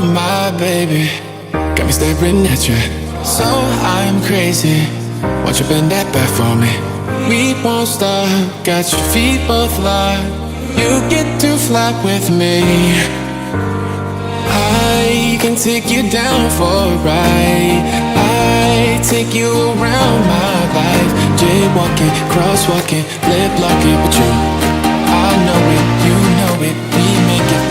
my baby, got me staring at you. So I'm crazy. Won't you bend that back for me? We won't stop. Got your feet both locked. You get to fly with me. I can take you down for a ride. I take you around my life. Jaywalking, crosswalking, lip locking with you. I know it, you know it, we make it.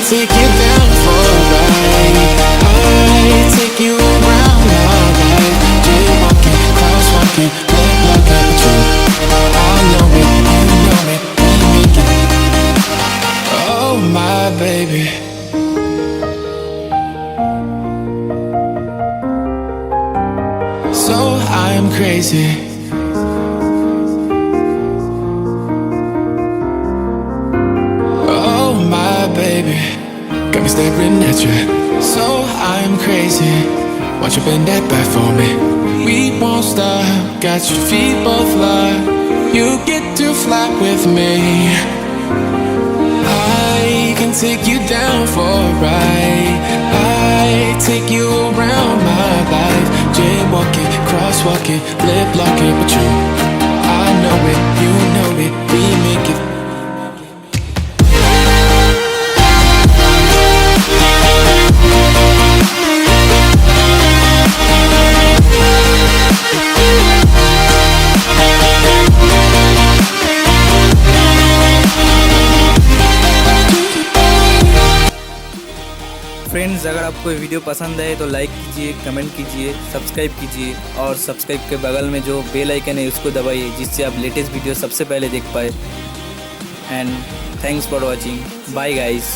Take you down for a ride. I take you around my life. Jaywalking, crosswalking, lip locking with you. I know it, you know it, we make it. Oh my baby. So I'm crazy. Oh my baby, got me staring at you. So I'm crazy. Won't you bend that back for me? We won't stop. Got your feet both locked. You get to fly with me. I can take you down for a ride. I take you around my life. Jaywalking, crosswalking, lip locking with you. I know it, you know it, we make it. Friends, अगर आपको ये video पसंद आए तो like कीजिए, comment कीजिए, subscribe कीजिए और सब्सक्राइब के बगल में जो बेल आइकन है उसको दबाइए, जिससे आप लेटेस्ट वीडियो सबसे पहले देख पाए। And thanks for watching. Bye guys.